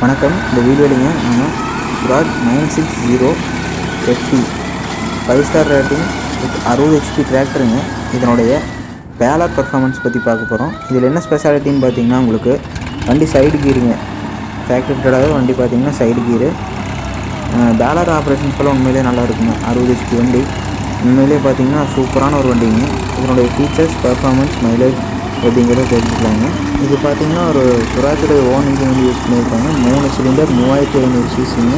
வணக்கம். இந்த வீடியோலிங்க நம்ம Swaraj 960 FT 5 star rating with 60 HP டிராக்டருங்க. இதனுடைய பேலர் பர்ஃபார்மன்ஸ் பற்றி பார்க்க போகிறோம். இதில் என்ன ஸ்பெஷாலிட்டின்னு பார்த்தீங்கன்னா, உங்களுக்கு வண்டி சைடு கீருங்க. ஃபேக்ட்ரி ஃபிட்டடாகவே வண்டி பார்த்தீங்கன்னா சைடு கீரு. பேலர் ஆப்ரேஷன்ஸ்லாம் உண்மையிலே நல்லா இருக்குங்க. 60 HP வண்டி உண்மையிலே பார்த்தீங்கன்னா சூப்பரான ஒரு வண்டிங்க. இதனுடைய ஃபீச்சர்ஸ், பர்ஃபார்மன்ஸ், மைலேஜ் எப்படிங்கிறத தெரிஞ்சுக்கலாங்க. இது பார்த்தீங்கன்னா ஒரு சுராஜோடைய ஓன் இன்ஜின் வந்து யூஸ் பண்ணியிருக்காங்க. 3 சிலிண்டர் 3500 சிசிங்க.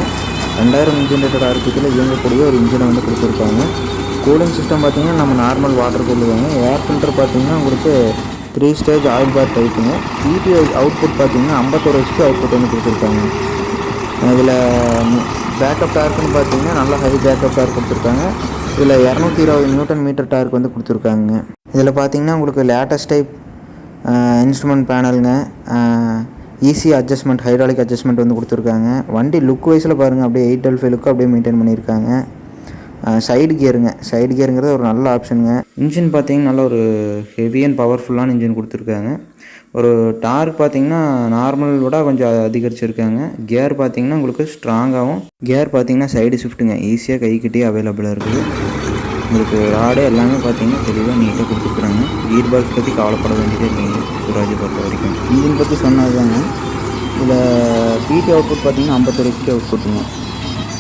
2000 இன்ஜின் ரேட்டட் ஆர்பிக்கில் இயங்கக்கூடிய ஒரு இன்ஜினை வந்து கொடுத்துருக்காங்க. கூலிங் சிஸ்டம் பார்த்தீங்கன்னா நம்ம நார்மல் வாட்டர் கூலுவாங்க. ஏர் ஃபில்டர் பார்த்தீங்கன்னா உங்களுக்கு 3 ஸ்டேஜ் ஆயில் பார் டைப்புங்க. பிடி அவுட்புட் பார்த்தீங்கன்னா 51 HP அவுட்புட் வந்து கொடுத்துருக்காங்க. இதில் பேக்கப் டார்க்குன்னு பார்த்தீங்கன்னா நல்லா ஹை பேக்கப் டார்க் கொடுத்துருக்காங்க. இதில் 220 நியூட்டன் மீட்டர் டார்க் வந்து கொடுத்துருக்காங்க. இதில் பார்த்தீங்கன்னா உங்களுக்கு லேட்டஸ்ட் டைப் இன்ஸ்ட்ருமெண்ட் பேனலுங்க, ஈஸி அட்ஜஸ்ட்மெண்ட், ஹைட்ராலிக் அட்ஜஸ்ட்மெண்ட் வந்து கொடுத்துருக்காங்க. வண்டி லுக் வைஸில் பாருங்கள், அப்படியே 812 லுக்கு அப்படியே மெயின்டைன் பண்ணியிருக்காங்க. சைடு கியருங்கிறது ஒரு நல்ல ஆப்ஷனுங்க. இன்ஜின் பார்த்தீங்கன்னா நல்ல ஒரு ஹெவி அண்ட் பவர்ஃபுல்லான இன்ஜின் கொடுத்துருக்காங்க. ஒரு டார்க் பார்த்தீங்கன்னா நார்மல் விட கொஞ்சம் அதிகரிச்சிருக்காங்க. கியர் பார்த்தீங்கன்னா உங்களுக்கு ஸ்ட்ராங்காகவும், கியர் பார்த்தீங்கன்னா சைடு ஷிஃப்ட்டுங்க, ஈஸியாக கைக்கிட்டே அவைலபிளாக இருக்குது. உங்களுக்கு ராடு எல்லாமே பார்த்தீங்கன்னா தெளிவாக நீட்டாக கொடுத்துருக்குறாங்க. கீர் பாக்ஸ் பற்றி கவலைப்பட வேண்டியதே இல்லைங்க சுவராஜை பொறுத்த வரைக்கும். இன்ஜின் பற்றி சொன்னது தாங்க. இதில் பிடி அவுட்புட் பார்த்தீங்கன்னா 51 HP அவுட்புட்டுங்க.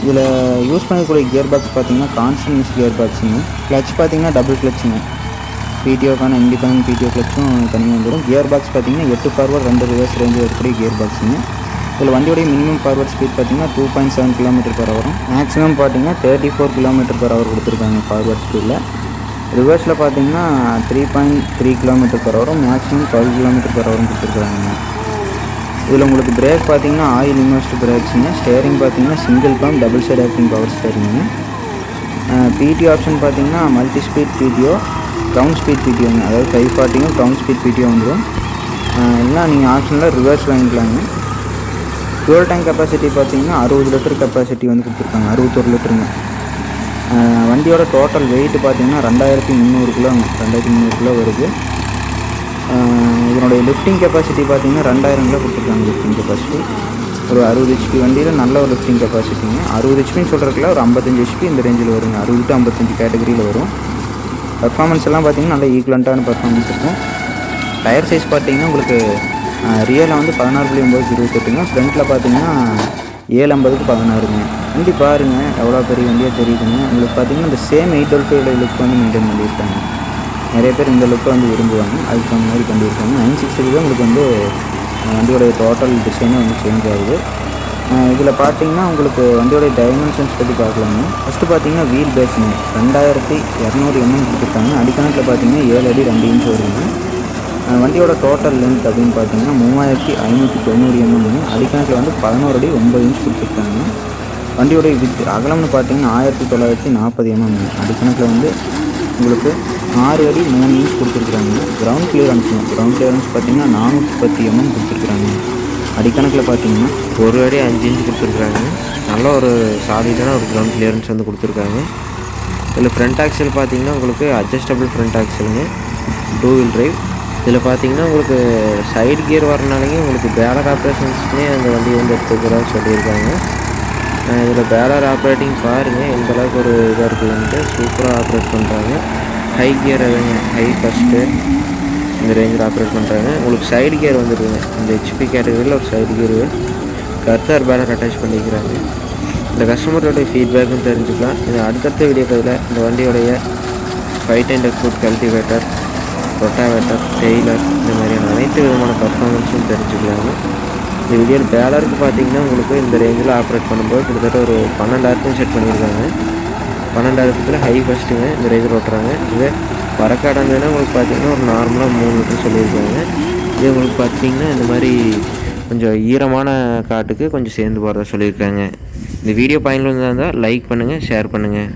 இதில் யூஸ் பண்ணக்கூடிய கியர் பாக்ஸ் பார்த்தீங்கன்னா கான்ஸ்டன்ட் கியர் பாக்ஸுங்க. கிளச் பார்த்தீங்கன்னா டபுள் கிளச்சுங்க. பிடிஓக்கான இண்டிபெண்டன்ட் பிடிஓ கிளச்சும் தனியாக வந்துடும். கியர் பாக்ஸ் பார்த்தீங்கன்னா 8 ஃபார்வர்ட் 2 ரிவர்ஸ் ரேஞ்சு வரக்கூடிய கியர் பாக்ஸுங்க. இதில் வண்டியோடைய மினிமம் ஃபார்வர்ட் ஸ்பீட் பார்த்தீங்கன்னா 2.7 km/h வரும். மேக்ஸிமம் பார்த்தீங்கன்னா 34 km/h கொடுத்துருக்காங்க ஃபார்வர்ட் ஸ்பீடில். ரிவர்ஸில் பார்த்தீங்கன்னா 3.3 km/h வரும். மேக்ஸிமம் 12 km/h கொடுத்துருக்காங்க. இதில் உங்களுக்கு பிரேக் பார்த்தீங்கன்னா ஆயில் இன்வெஸ்ட் பிரேக்ஸுங்க. ஸ்டேரிங் பார்த்தீங்கன்னா single pump double side acting power ஸ்டேரிங்க. பிடி ஆப்ஷன் பார்த்தீங்கன்னா multi speed PTO, ground speed பிடிஓங்க. அதாவது 540 க்ரவுண்ட் ஸ்பீட் பிடிஓ வந்துடும். இல்லைனா நீங்கள் ஆப்ஷனில் ரிவர்ஸ் வாங்கிக்கலாங்க. ஃபியூல் டேங்க் கெப்பாசிட்டி பார்த்தீங்கன்னா 60 லிட்டர் கெப்பாசிட்டி வந்து கொடுத்துருக்காங்க. 61 லிட்டருங்க. வண்டியோட டோட்டல் வெயிட் பார்த்தீங்கன்னா 2300 கிலோங்க. 2300 கிலோ வருது. இதனுடைய லிஃப்டிங் கெப்பாசிட்டி பார்த்தீங்கன்னா 2000 கிலோ கொடுத்துருக்காங்க. லிஃப்டிங் கெப்பாசிட்டி ஒரு 60 HP வண்டியில் நல்ல ஒரு லிஃப்டிங் கெப்பாசிட்டிங்க. 60 HPன்னு சொல்கிறதுக்குல ஒரு 55 HP இந்த ரேஞ்சில் வருங்க. 60 to 55 கேட்டகரியில் வரும். பர்ஃபார்மன்ஸ் எல்லாம் பார்த்தீங்கன்னா நல்ல ஈக்குவலண்ட்டான பர்ஃபார்மன்ஸ் இருக்கும். டயர் சைஸ் பார்த்தீங்கன்னா உங்களுக்கு ரியலில் வந்து 16.928ங்க. ஃப்ரண்ட்டில் பார்த்தீங்கன்னா 750க்கு 16ங்க. வண்டி பாருங்கள் எவ்வளோ பெரிய வண்டியாக தெரியுதுங்க. உங்களுக்கு பார்த்தீங்கன்னா இந்த சேம் 812 லுக் வந்து மெயின்டைன் பண்ணியிருக்காங்க. நிறைய பேர் இந்த லுக்கை வந்து விரும்புவாங்க. அதுக்கு தகுந்த மாதிரி பண்ணியிருக்காங்க. 960 தான் உங்களுக்கு வந்து வண்டியோடைய டோட்டல் டிசைனே வந்து சேஞ்ச் ஆகுது. இதில் பார்த்தீங்கன்னா உங்களுக்கு வண்டியோடைய டைமென்ஷன்ஸ் பற்றி பார்க்கலாங்க. ஃபஸ்ட்டு பார்த்தீங்கன்னா வீல் பேஸுங்க 2200 mm கொடுத்துருக்காங்க. அடிக்கணக்கில் பார்த்தீங்கன்னா 7 அடி 2 இன்ச் வருதுங்க. வண்டியோட டோட்டல் லென்த் அப்படின்னு பார்த்தீங்கன்னா 3590 mm. அடிக்கணக்கில் வந்து 11 அடி 9 இன்ச் கொடுத்துருக்காங்க. வண்டியோடைய வித் அகலம்னு பார்த்தீங்கன்னா 1940 mm. அடிக்கணக்கில் வந்து உங்களுக்கு 6 அடி 3 இன்ச் கொடுத்துருக்குறாங்க. கிரவுண்ட் கிளியரன்ஸ் பார்த்தீங்கன்னா 410 mm கொடுத்துருக்குறாங்க. அடிக்கணக்கில் பார்த்தீங்கன்னா 1 அடி 5 இன்ச் கொடுத்துருக்குறாங்க. நல்ல ஒரு சாலிடான ஒரு கிரவுண்ட் கிளியரன்ஸ் வந்து கொடுத்துருக்காங்க. இதில் ஃப்ரண்ட் ஆக்சல் பார்த்தீங்கன்னா உங்களுக்கு அட்ஜஸ்டபிள் ஃப்ரண்ட் ஆக்சலுங்க, 2 வீல் டிரைவ். இதில் பார்த்தீங்கன்னா உங்களுக்கு சைடு கியர் வரனாலேயே உங்களுக்கு பேலர் ஆப்ரேஷன்ஸ்க்குமே அந்த வண்டி வந்து எடுத்துக்கிறதா சொல்லியிருக்காங்க. இதில் பேலர் ஆப்ரேட்டிங் பாருங்கள் எந்த அளவுக்கு ஒரு இதாக இருக்குதுன்ட்டு. சூப்பராக ஆப்ரேட் பண்ணுறாங்க. ஹை கியர் அதுங்க, ஹை ஃபஸ்ட்டு இந்த ரேஞ்சில் ஆப்ரேட் பண்ணுறாங்க. உங்களுக்கு சைடு கியர் வந்துடுங்க. இந்த ஹெச்பி கேட்டகரியில் ஒரு சைடு கியர் கர்த்தர் பேலர் அட்டாச் பண்ணிக்கிறாங்க. இந்த கஸ்டமரோடைய ஃபீட்பேக்கும் தெரிஞ்சுக்கலாம். இது அடுத்தடுத்த வீடியோ பதில் இந்த வண்டியோடைய 510 ஃபுட் கல்டிவேட்டர், ரொட்டாவேட்டர், டெய்லர் இந்த மாதிரியான அனைத்து விதமான பர்ஃபார்மன்ஸும் தெரிஞ்சுக்கலாங்க. இந்த வீடியோவில் பேலருக்கு பார்த்தீங்கன்னா உங்களுக்கு இந்த ரேஞ்சில் ஆப்ரேட் பண்ணும்போது கிட்டத்தட்ட ஒரு 12,000 செட் பண்ணியிருக்காங்க. 12,000 ஹை ஃபஸ்ட்டுங்க இந்த ரேஞ்சில் ஓட்டுறாங்க. இது வரக்காடாக இருந்ததுன்னா உங்களுக்கு பார்த்தீங்கன்னா ஒரு நார்மலாக 3 லிட்டர் சொல்லியிருக்காங்க. இது உங்களுக்கு பார்த்தீங்கன்னா இந்த மாதிரி கொஞ்சம் ஈரமான காட்டுக்கு கொஞ்சம் சேர்ந்து போகிறதா சொல்லியிருக்காங்க. இந்த வீடியோ பயனுள்ளதாக இருந்தால் லைக் பண்ணுங்கள், ஷேர் பண்ணுங்கள்.